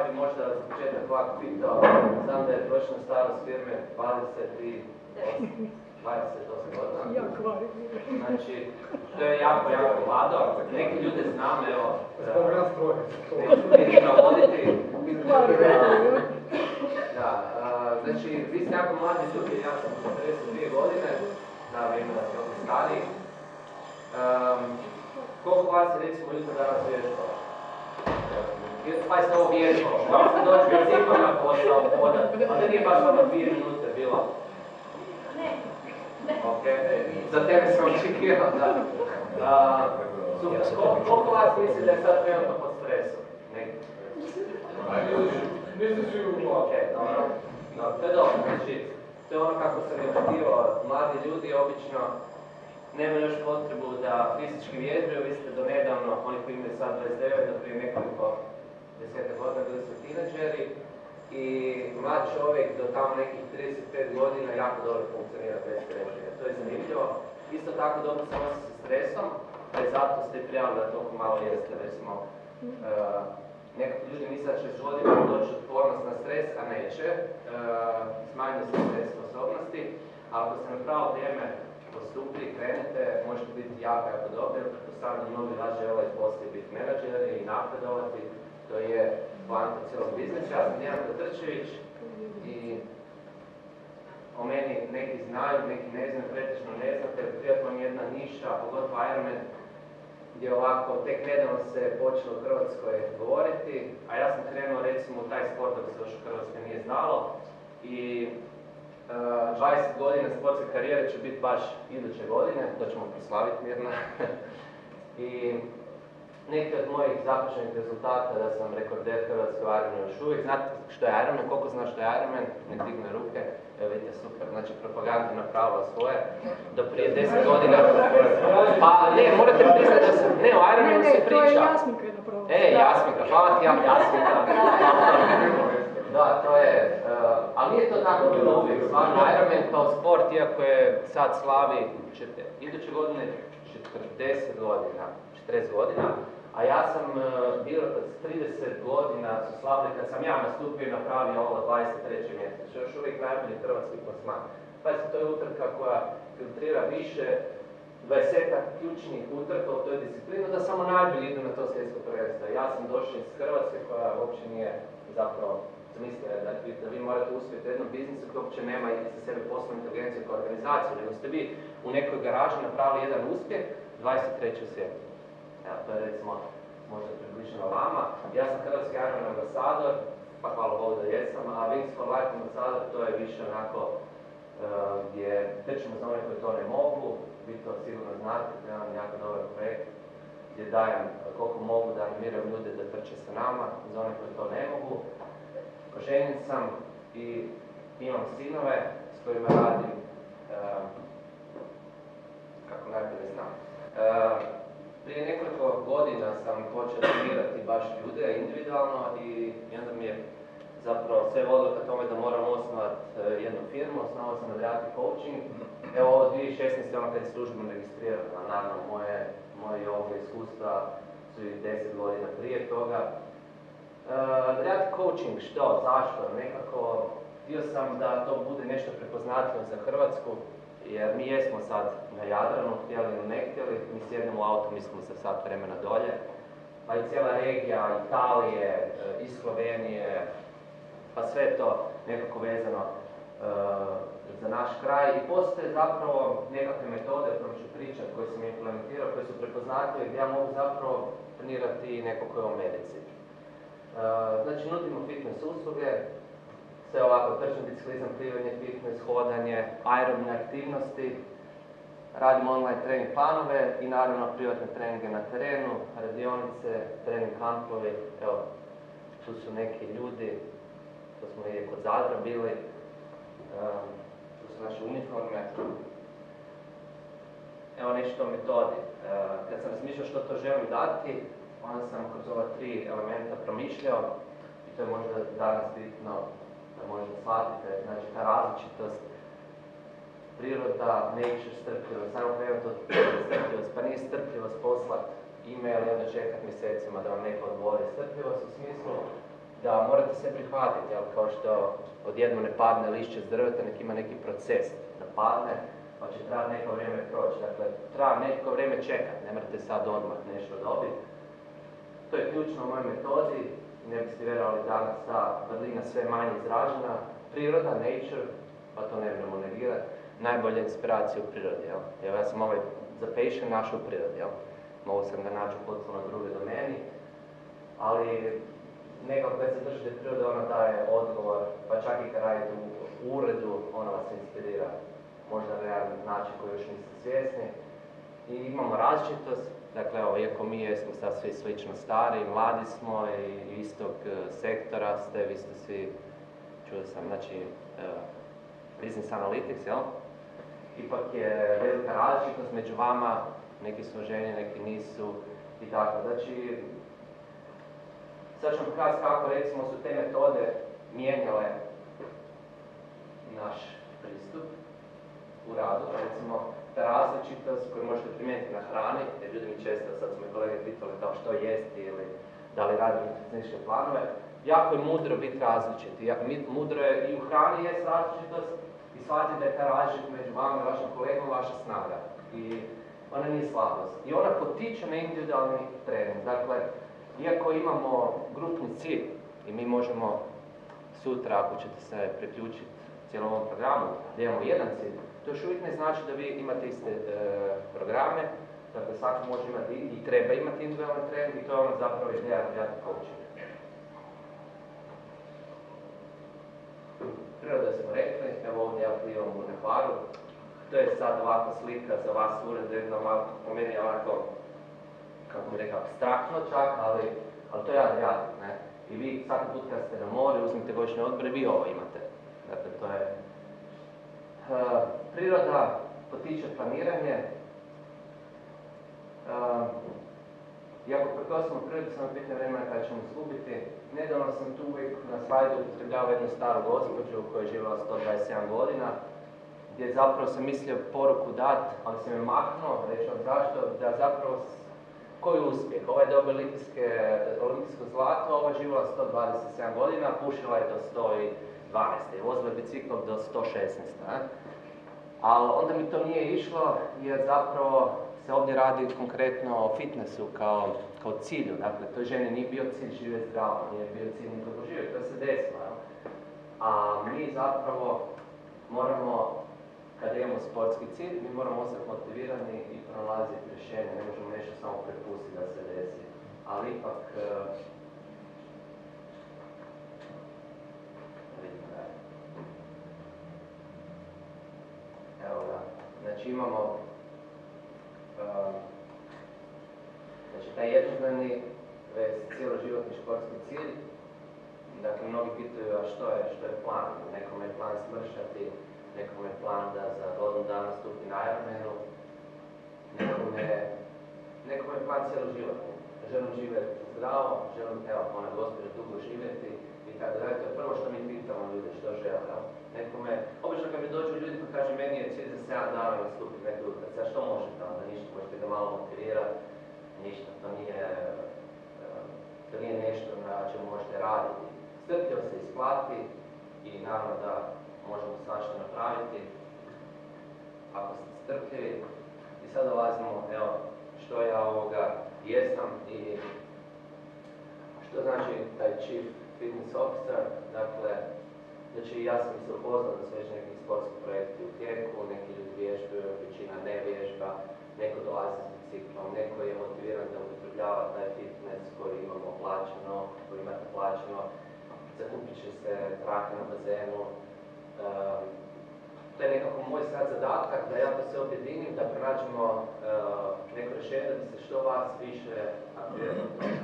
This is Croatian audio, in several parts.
bi možda za početak ovako pitao, znam da je prosječna starost firme 28 godina. Znači, to je jako mlado. Neki ljude znam, evo, neću navoditi. Da, znači, vi ste jako mladi ljudi, ja sam 42 godine, da vrijeme da ste ovdje stariji. Koliko vas je, recimo, jutro danas vježbalo? Pa ste ovo vježbalo, kako ste doći biciklom na posao, ali nije baš ono 2 minute bilo. Ok, za tebe sam očekivao, da. Super, koliko vas misli da je sad trenutno pod stresom? Ok, dobro. To je dobro, znači, to je ono kako sam je očekivao. Mladi ljudi obično nemaju još potrebu da fizički vježbaju, vi ste do nedavno, oni koji imaju sad 29, do prije nekoliko 10 godina bili su tineđeri i mlad čovjek do tamo nekih 35 godina jako dobro funkcionira bez strežnja. To je zanimljivo. Isto tako dobro se nosi sa stresom, pa i zato ste prijavili da toliko malo jeste, recimo. Nekako ljudi misle da će s godinama doći otpornost na stres, a neće. Smanjuje se stres sposobnosti, a ako ste na pravo vrijeme postupili i krenete, možete biti jako dobri, jer pretpostavljam mnogi vas žele poslije biti menadžeri i napredovati. To je poanta cijelog biznesa. Ja sam Dejan Petrčević i o meni neki znaju, neki ne znaju, pretežno ne znate, jer triatlon je jedna niša, pogotovo Ironman, gdje ovako tek nedavno se počelo u Hrvatskoj govoriti, a ja sam krenuo recimo u taj sport dok se još u Hrvatskoj nije znalo i 20 godina sportske karijere će biti baš iduće godine, to ćemo proslaviti mirno. I neki od mojih započenih rezultata da sam rekorder Hrvatske u Ironmanu još uvijek. Znate što je Ironman? Koliko znaš što je Ironman? Nek digne ruke. Evo vidite, super. Znači, propaganda napravila svoje. Do prije 10 godina... Pa ne, morate priznati da se... Ne, o Ironmanu se priča. Ne, to je Jasminka je napravila. Jasminka, hvala ti Jasminka. Da, to je... ali nije to tako bilo uvijek. Stvarno, Ironman kao sport, iako je sad slavi iduće godine 40 godina, a ja sam bio od 30 godina su slavili kad sam ja nastupio i napravio ovo 23. mjesecu, još uvijek najbolji hrvatski plasman. Pazite, to je utrka koja filtrira više 20-ak ključnih utrka u toj disciplini, da samo najbolji idu na to svjetsko prvenstvo. Ja sam došao iz Hrvatske koja uopće nije zapravo zamislila da vi morate uspjeti u jednom biznisu koji uopće nema za sebe poslovnu inteligenciju kao organizaciju, nego ste vi u nekoj garaži napravili jedan uspjeh 23. u svijetu. Evo, to je recimo možda približno vama. Ja sam hrvatski Ironman ambasador, pa hvala Bogu da jesam, a Wings for Life ambasador to je više onako gdje trčimo za one koji to ne mogu, vi to sigurno znate, to je jedan jako dobar projekt gdje dajem koliko mogu da animiram ljude da trče sa nama, za one koji to ne mogu. Oženjen sam i imam sinove s kojima radim kako najbolje znam. Prije nekoliko godina sam počeo trenirati baš ljude individualno i onda mi je zapravo sve vodilo ka tome da moram osnovati jednu firmu, osnovao sam Adriatic Coaching. Evo ovo 2016. ono kad je službeno registrirano, naravno moje ovo iskustva su i 10 godina prije toga. Adriatic Coaching, što, zašto? Nekako htio sam da to bude nešto prepoznatljivo za Hrvatsku, jer mi jesmo sad na Jadranu, htjeli ili ne htjeli, mi sjednemo u auto, mislimo se sat vremena dolje, pa i cijela regija Italije, i Slovenije, pa sve to nekako vezano za naš kraj i postoje zapravo nekakve metode, o kojom ću pričati, koje sam implementirao, koje su prepoznatljive gdje ja mogu zapravo trenirati neko koji je u medici. Znači, nudimo fitness usluge, sve ovako, trčan, biciklizam, plivanje, fitness, hodanje, aerobne aktivnosti, radimo online trening planove i naravno privatne treninge na terenu, radionice, trening kampovi, evo, tu su neki ljudi, to smo i kod Zadra bili, tu su naše uniforme. Evo nešto o metodi. Kad sam razmišljao što to želim dati, onda sam kroz ova 3 elementa promišljao i to je možda danas bitno da možda shvatite, znači ta različitost, priroda, nature, strpljivost, samo krenuti od strpljivost, pa nije strpljivost poslat e-mail i onda čekat mjesecima da vam neko odgovori. Strpljivost u smislu da morate se prihvatiti, jel, kao što odjednom ne padne lišće s drveta, nek ima neki proces da padne, pa će trebati neko vrijeme proći. Dakle, treba neko vrijeme čekati, ne morate sad odmah nešto dobiti. To je ključno u mojoj metodi, ne biste vjerovali danas ta vrlina sve manje izražena. Priroda, nature, pa to ne možemo negirati, najbolja inspiracija u prirodi, jel? Evo, ja sam ovaj zapatient našao u prirodi, jel? Mogu sam ga naći u potpuno drugoj domeni, ali nekako kad se držite prirode, ona daje odgovor, pa čak i kad radite u uredu, ona vas inspirira možda na jedan način koji još niste svjesni. I imamo različitost, dakle, evo, iako mi jesmo sad svi slično stari, mladi smo i istog sektora ste, vi ste svi, čuo sam, znači, business analytics, jel? Ipak je velika različitost među vama, neki su ženi, neki nisu i tako. Znači, sad ću vam pokazati kako, recimo, su te metode mijenjale naš pristup u radu. Recimo, ta različitost koju možete primijeniti na hrani, jer ljudi mi često, sad su me kolege pitali kao što jesti ili da li radim nutricionističke planove, jako je mudro biti različiti. Mudro je i u hrani jest različitost i shvatiti da je ta različitost među vama i vašim kolegom vaša snaga. I ona nije slabost. I ona potiče na individualni trening. Dakle, iako imamo grupni cilj i mi možemo sutra, ako ćete se priključiti cijelom ovom programu, da imamo jedan cilj, to još uvijek ne znači da vi imate iste programe. Dakle, svako može imati i treba imati individualni trening i to je ono zapravo ideja Radical Coaching. Priroda smo rekli, evo ovdje ja plivam u Neparu. To je sad ovakva slika za vas uredno, po meni je onako, kako bih rekao, abstraktno čak, ali to je Adriatic, ne? I vi svaki put kad ste na moru, uzmite godišnje odmore, vi ovo imate. Dakle, to je... Priroda potiče planiranje. Iako pretpostavimo prirodu, samo pitanje vremena kada ćemo izgubiti. Nedavno sam tu uvijek na slajdu upotrebljavao jednu staru gospođu koja je živjela 127 godina, gdje zapravo sam mislio poruku dati, ali sam je maknuo, reći vam zašto, da zapravo koji uspjeh. Ovaj je dobio olimpijsko zlato, ova je živjela 127 godina, pušila je do 112. Vozila je biciklom do 116. Ali onda mi to nije išlo jer zapravo se ovdje radi konkretno o fitnessu kao cilju. Dakle, toj ženi nije bio cilj živjeti zdravo, nije bio cilj ni dugo živjeti, to se desilo. A mi zapravo moramo, kada imamo sportski cilj, mi moramo ostati motivirani i pronalaziti rješenje, ne možemo nešto samo prepustiti da se desi. Ali ipak, evo ga, znači imamo taj jednodnevni cijeloživotni športski cilj. Dakle, mnogi pitaju, a što je plan? Nekome je plan smršati, nekome je plan da za godinu dana stupi na Ironmanu, nekome je plan cijeloživotni. Želim živjeti zdravo, želim, evo, ona gospođa dugo živjeti i tako dalje. To je prvo što mi pitamo ljude, što žele. Nekome, obično kad mi dođu ljudi pa kaže meni je cilj za 7 dana da stupi neki udarac. A što možete onda? Ništa, možete ga malo motivirati, ništa, to nije nešto na čemu možete raditi. Strpljivo se isplati i naravno da možemo svašta napraviti ako ste strpljivi. I sad dolazimo, evo, što ja jesam i što znači taj Chief Fitness Officer. Dakle, znači ja sam se upoznao da su već neki sportski projekti u tijeku, neki ljudi vježbaju, većina ne vježba, neko dolazi s biciklom, neko je motiviran da upotrebljava taj fitness koji imamo plaćeno, koji imate plaćeno, zakupit će se trake na bazenu. To je nekako moj sad zadatak da ja to sve objedinim, da pronađemo neko rješenje da bi se što vas više aktiviralo u tome.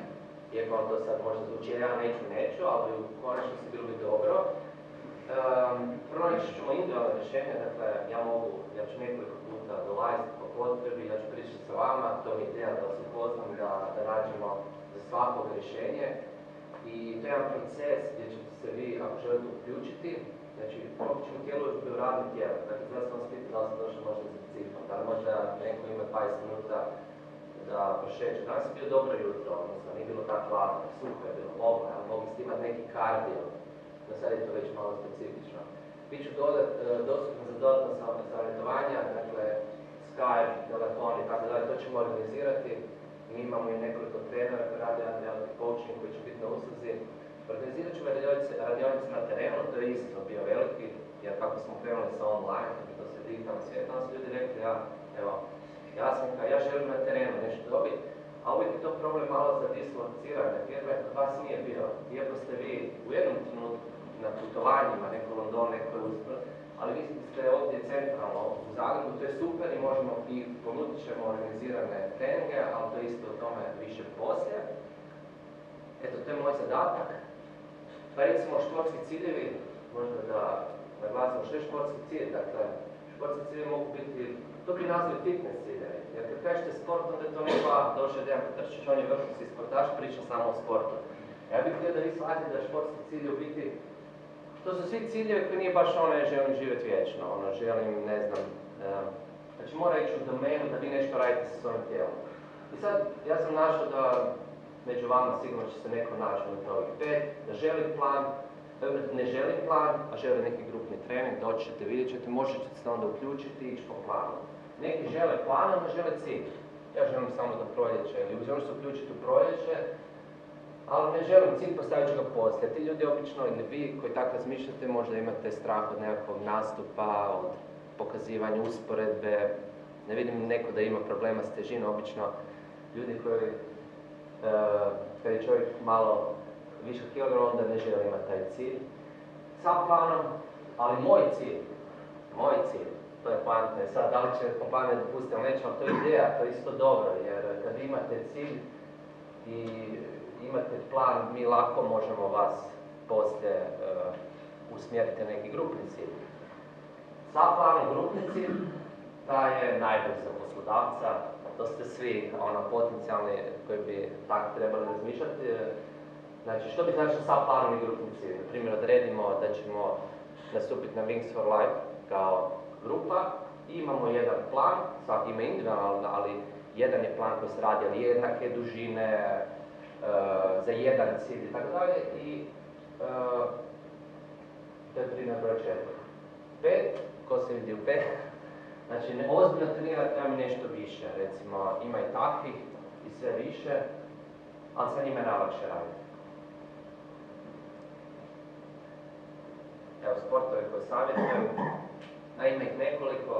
Iako vam to sad možda zvuči, ja neću, ali u konačnosti bilo bi dobro. Pronaći ćemo individualne rješenja, dakle ja ću nekoliko puta dolaziti po potrebi, ja ću pričati sa vama, to mi je ideja da vas upoznam, da nađemo za svakog rješenje. I to je jedan proces gdje ćete se vi, ako želite uključiti, znači ćemo tijelo u radni tijelo. Dakle, sada sam vas pitao da li ste došli možda za biciklom, da li možda neko ima 20 minuta da prošeće. Danas je bio dobro jutro, odnosno nije bilo tako hladno, suho je bilo, mogli ste imati neki kardio, no sad je to već malo specifično. Biću dostupno za dodatno savjetovanja, dakle Skype, telefon i tako dalje, to ćemo organizirati. Mi imamo i nekoliko trenera koji rade reality coaching koji će biti na usluzi. Organizirat ćemo radionice na terenu, to je isto bio veliki, jer kako smo krenuli sa online, to se digitalno svijet, nam su ljudi rekli, ja želim na terenu nešto dobiti, a uvijek je to problem malo za dislocirane firme, kod vas nije bio. Iako ste vi u jednom trenutku na putovanjima, neko u London, neko je uspred, ali vi ste ovdje centralno u Zagrebu, to je super i možemo i ponudit ćemo organizirane treninge, ali to je isto o tome više poslije. Eto, to je moj zadatak. Pa recimo športski ciljevi, možda da naglasimo što je športski cilj, dakle, športski ciljevi mogu biti, to bi nazvali fitness ciljevi, jer kad kažete sport, onda je to nema došao jedan potrčić, on je vrhunski sportaš, priča samo o sportu. Ja bih htio da vi shvatite da športski cilj u biti, to su svi ciljevi koji nije baš želim živjeti vječno, želim, ne znam, znači mora ići u domenu da vi nešto radite sa svojim tijelom. I sad, ja sam našao da među vama sigurno će se neko naći od ovih 5, da želi plan, ne želi plan, a želi neki grupni trening, doći ćete, vidjet ćete, možete se onda uključiti i ići po planu. Neki žele plan, a ne žele cilj. Ja želim samo do proljeća ili želim se uključiti u proljeće, ali ne želim cilj, postavit ću ga poslije. Ti ljudi obično, ili vi koji tako razmišljate, možda imate strah od nekakvog nastupa, od pokazivanja usporedbe. Ne vidim neko da ima problema s težinom, obično ljudi koji kad je čovjek malo više kilograma, onda ne želi imati taj cilj. Sa planom, ali moj cilj, to je poanta. Sad, da li će po planu dopustiti, ali neće, ali to je ideja, to je isto dobro, jer kad imate cilj i imate plan, mi lako možemo vas poslije usmjeriti neki grupni cilj. Sa planom grupni cilj, taj je najbolji za poslodavca. To ste svi potencijalni koji bi tako trebali razmišljati. Znači, što bi značilo sa planom i grupni cilj? Na primjer, odredimo da ćemo nastupiti na Wings for Life kao grupa i imamo jedan plan, svaki ima individualno, ali jedan je plan koji se radi od jednake dužine, za jedan cilj i tako dalje i to je primjer broj 4. 5, ko se vidi u 5? Znači, ozbiljno trenirati treba mi nešto više, recimo ima i takvih i sve više, ali sa njima je najlakše raditi. Evo, sportove koje savjetujem, a ima ih nekoliko,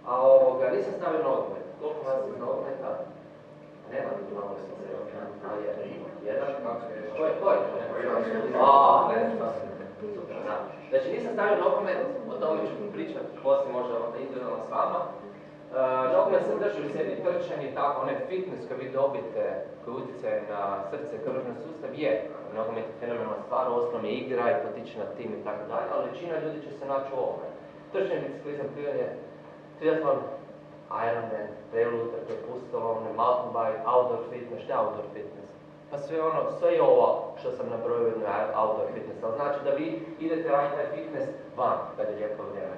a nisam stavio nogomet. Koliko vas iz nogometa? Nema tu nogometa, jedan? Koji? Super, da. Znači, nisam stavio nogomet, o tome ću pričati poslije možda individualno s vama. Nogomet se drži u sebi trčanje i tako, onaj fitness koji vi dobite, koji utjecaje na srce i krvni sustav je. Nogomet je fenomenalna stvar, osnovna igra i potiče na tim i tako dalje, ali većina ljudi će se naći u ovome. Trčanje, biciklizam, plivanje, triatlon, Ironman, trail utrke, pustolovne, mountain bike, outdoor fitness. Šta je outdoor fitness? Pa sve je ovo što sam nabrojio jedno outdoor fitness, ali znači da vi idete raditi taj fitness van, kad je lijepo vrijeme.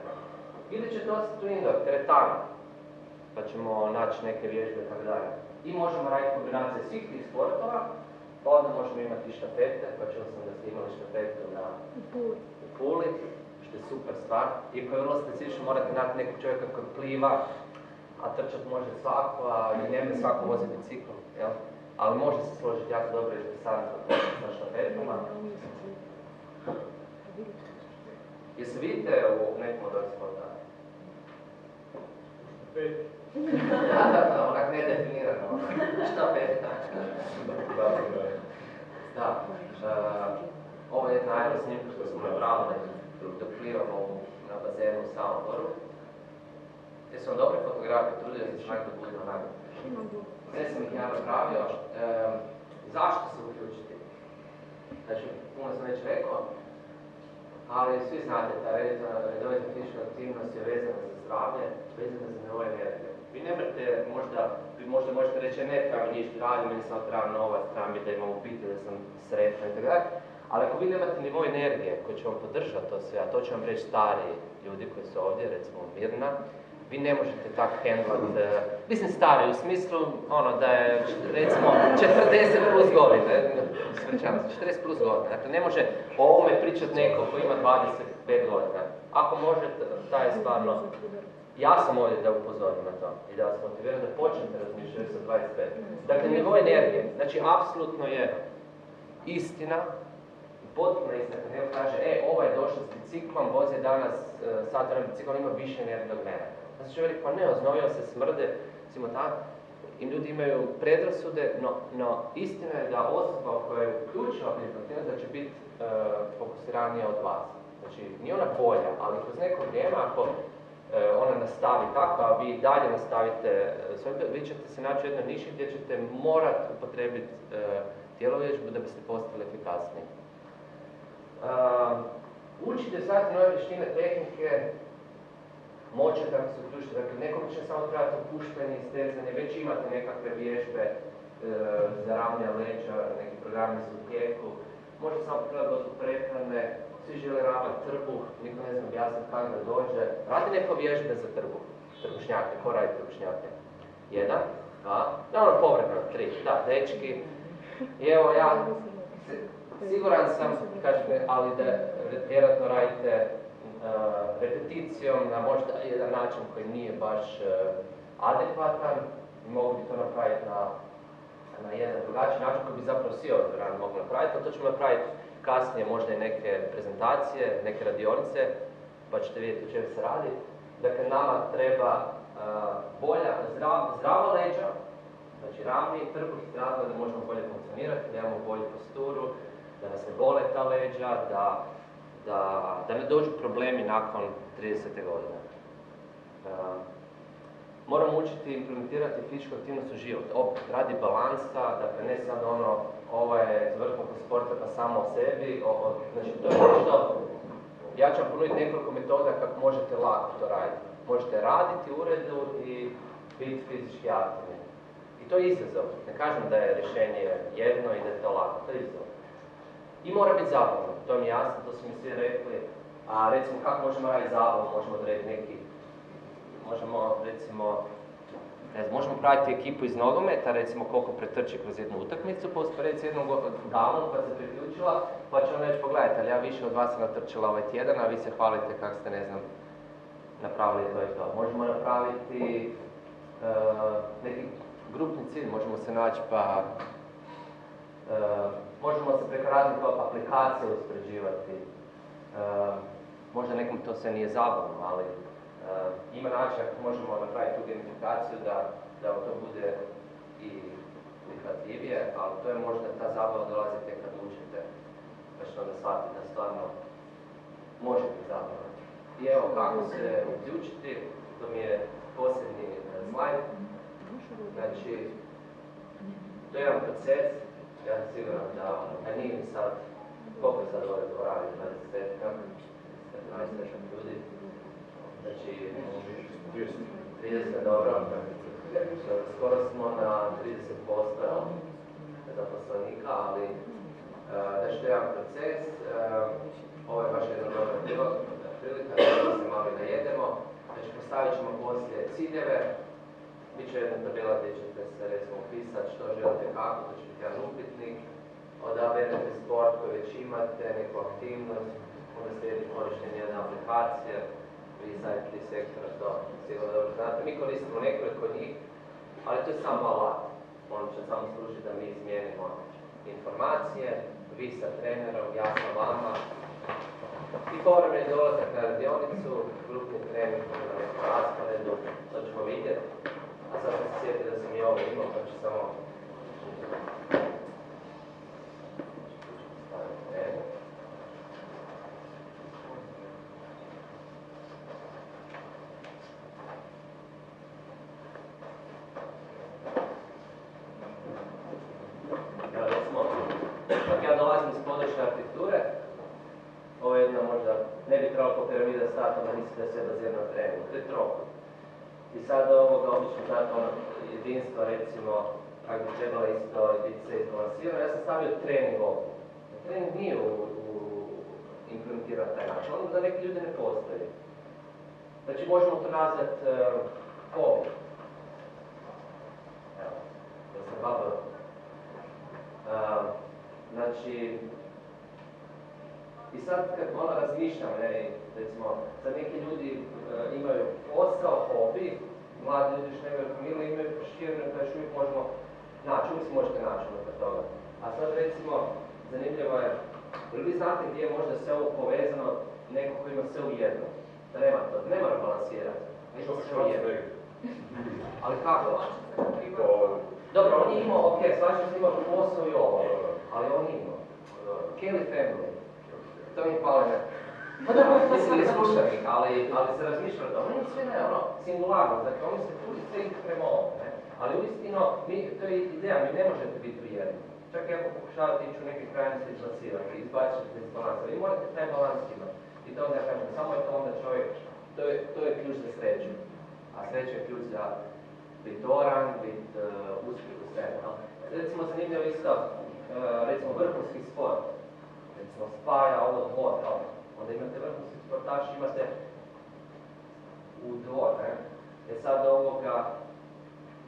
Ili ćete ostati u indoor, teretana, pa ćemo naći neke vježbe i tako dalje. I možemo raditi kombinacije svih tih sportova, pa onda možemo imati štafete, pa čuo sam da ste imali štafetu u Puli, što je super stvar. Iako je vrlo specifično, morate naći nekog čovjeka koji pliva, a trčat može svako, a i ne svako vozi bicikl, jel? Ali može se složiti jako dobro i sa štafetama. Jesi vidite u nekom od ovih sporta? Da, onak nedefinirano, štafeta. Da, ovo je jedna aerosnimka koju smo napravili dok plivamo na bazenu u Samoboru. Jesu vam dobri fotografi, trudio sam se nek da budu onako. Ne sam ih ja napravio. Zašto se uključiti? Znači, puno sam već rekao, ali svi znate, ta redovita fizička aktivnost je vezana za zdravlje, vezana za nivo energije. Vi ne morate, možda možete reći, ne treba mi ništa radim, meni samo treba novac, treba mi da imam obitelj, da sam sretan i tako dalje. Ali ako vi nemate nivo energije koji će vam podržati to sve, a to će vam reći stari ljudi koji su ovdje, recimo Mirna, vi ne možete tako handlat, mislim stari u smislu da je recimo 40 plus godine, ispričavam se, 40 plus godina, dakle ne može o ovome pričati neko ko ima 25 godina. Ako može, taj je stvarno, ja sam ovdje da upozorim na to i da vas motiviram da počnete razmišljati sa 25. Dakle, nivo energije, znači apsolutno je istina, potpuno istina, kad neko kaže, ovaj je došao s biciklom, vozi danas sat vremena biciklom, ima više energije od mene. Znači čovjek, pa ne, oznojio se, smrde, i ljudi imaju predrasude, no istina je da osoba koja je uključila klimatizam da će biti fokusiranija od vas. Znači, nije ona bolja, ali kroz neko vrijeme, ako ona nastavi tako, a vi dalje nastavite, vi ćete se naći u jednoj niši gdje ćete morati upotrebiti tjelovježbu da biste postali efikasniji. Učite svaki nove vještine, tehnike, moće kako se uključite. Dakle, nekom će samo trebati opuštanje i stezanje, već imate nekakve vježbe za ravnja leđa, neki programi su u tijeku. Može samo prilagodbu prehrane, svi žele ravnati trbuh, niko ne zna objasniti kako da dođe. Radi neko vježbe za trbušnjake, ko radi trbušnjake? 1, 2, povremeno, 3, da, dečki. I evo ja, siguran sam, kažete, ali da vjerojatno radite repeticijom na možda jedan način koji nije baš adekvatan i mogu bi to napraviti na jedan drugačiji način koji bi zapravo svi ovdje rano mogu napraviti, ali to ćemo napraviti kasnije možda i neke prezentacije, neke radionice, pa ćete vidjeti o čemu se radi. Dakle, nama treba bolja, zdrava leđa, znači ravni trbuh i zdravo da možemo bolje funkcionirati, da imamo bolju posturu, da nas ne bole ta leđa, da ne dođu problemi nakon 30. godine. Moramo učiti implementirati fizičku aktivnost u život. Opet, radi balansa, dakle ne sad ovo je vrhunsko sporta pa samo o sebi. Znači, to je nešto, ja ću vam ponuditi nekoliko metoda kako možete lako to raditi. Možete raditi u uredu i biti fizički aktivni. I to je izazov. Ne kažem da je rješenje jedno i da je to lako, to je izazov. I mora biti zabavno, to mi je jasno, to su mi svi rekli. A recimo kako možemo raditi zabavu, možemo odrediti neki, možemo recimo, možemo praviti ekipu iz nogometa, recimo koliko pretrči kroz jednu utakmicu, pa usporediti s jednom damom koja se priključila, pa će ona reći pogledajte, ali ja više od vas sam natrčila ovaj tjedan, a vi se hvalite kako ste, ne znam, napravili to i to. Možemo napraviti neki grupni cilj, možemo se naći pa možemo se preko raznih aplikacija uspoređivati. Možda nekom to sve nije zabavno, ali ima način ako možemo napraviti tu gamifikaciju da to bude i prihvatljivije, ali to je možda ta zabava dolazi tek kad učite, pa ćete onda shvatiti da stvarno može biti zabavno. I evo kako se uključiti, to mi je posljednji slajd. Znači, to je jedan proces, ja sam siguran da nije mi sad, koliko je sad ovdje dvorani, 20 ljudi, znači 30, dobro, skoro smo na 30% zaposlenika, ali znači to je jedan proces, ovo je baš jedna dobra prilika da se malo najedemo, znači postavit ćemo poslije ciljeve, bit će jedna tabela gdje ćete se recimo upisati što želite kako, to će biti jedan upitnik, odaberete sport koji već imate, neku aktivnost, onda slijedi korištenje jedne aplikacije, Recycle sektora, to sigurno dobro znate. Mi koristimo nekoliko njih, ali to je samo alat. On će samo služiti da mi izmijenimo informacije, vi sa trenerom, ja sa vama. I povremeni dolazak na radionicu, grupni trening, na nekom rasporedu, to ćemo vidjeti. A sad se sjetite da sam i ovo imao, pa ću samo ovo je jedna možda, ne bi trebalo po piramida stati, onda misli da se bazira na treningu, to je trokut. I sad ovoga obično znate ono jedinstvo, recimo, kako bi trebalo isto biti sve izbalansirano, ja sam stavio trening ovdje. Trening nije implementiran taj način, onda da neki ljudi ne postoji. Znači možemo to nazvati hobi. Evo, da se bavio. Znači, i sad kad ono razmišljam, recimo, sad neki ljudi imaju posao, hobi, mladi ljudi što nemaju familiju, imaju prošireno, da još uvijek možemo naći, uvijek se možete naći unutar toga. A sad recimo, zanimljivo je, ili vi znate gdje je možda sve ovo povezano, neko ko ima sve u jednom? Da nema to, ne mora balansirati. Nešto sve u jednom. Ali kako? Dobro, on je imao, ok, slažem se imao posao i ovo, ali on je imao. Kelly Family. To mi je palo ne. Pa da, mislim, ne slušam ih, ali se razmišljam o tome. Oni sve ne, ono, singularno, znači oni se trudi sve ih prema ovom, ne. Ali uistinu, to je ideja, mi ne možete biti u jednom. Čak i ako pokušavate ići u neke krajnosti izbacivati, izbaciti iz balansa, vi morate taj balans imati. I to onda kažem, samo je to onda čovjek, to je ključ za sreću. A sreća je ključ za biti oran, biti uspjeh u svemu. Recimo, zanimljivo isto, recimo vrhunski sport. Recimo spaja ovo dvor, onda imate vrhunski sportaš, imate u dvor, ne? Sad ovoga,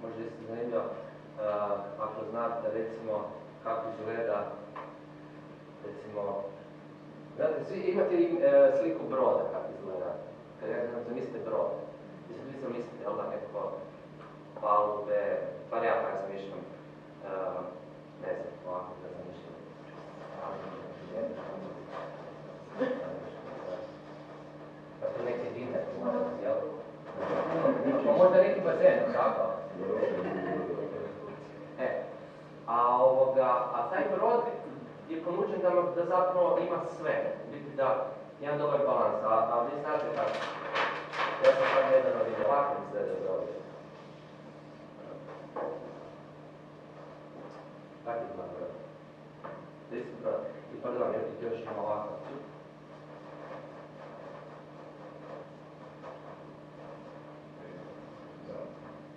možda jeste zanimljivo, ako znate recimo kako izgleda, recimo, znate, svi imate sliku broda kako izgleda, kad ja znam, zamislite brod, mislim, vi zamislite, jel da, nekako palube, bar ja tako zamišljam, ne znam, ovako da zamišljam. Dakle, neke dine, jel? Možda neki bazen, tako? A taj brod je ponuđen da zapravo ima sve, biti da jedan dobar balans, a vi znate kako. Ja sam sad nedavno vidio, ovako izgleda brod. Tako izgleda brod. Desni brod. I pardon, još ima ovako.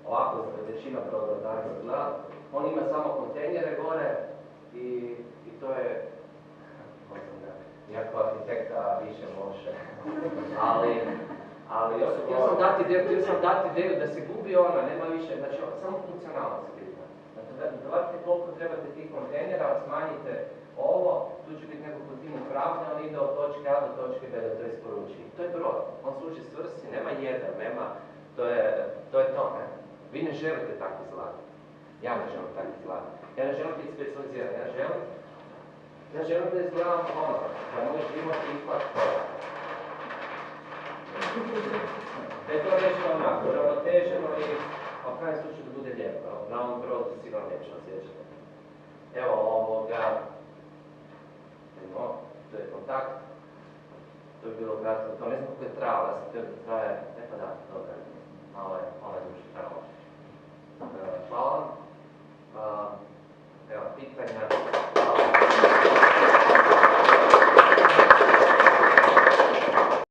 Ovako većina broda danas izgleda. On ima samo kontejnere gore i to je, iako arhitekta više može, ali htio sam dati ideju da se gubi ona, nema više, znači samo funkcionalnost je bitna. Znači, dovodite koliko trebate tih kontejnera, smanjite ovo, tu će biti neko tim upravlja, on ide od točke A do točke B da to isporuči. To je brod, on služi svrsi, nema jedan, nema, to je to, ne? Vi ne želite tako izgledati. Ja ne želim tako izgledati. Ja ne želim biti specializiran, ja želim da izgledam ono, da moj život ipak to. Da je to nešto onako, ravnoteženo i u krajnjem slučaju da bude lijepo. Na ovom brodu sigurno neće osjećati. Evo ovoga, to je kontakt. To je bilo kratko, to ne znam kako je trajalo, ja sam teo da traje, pa da, dobro.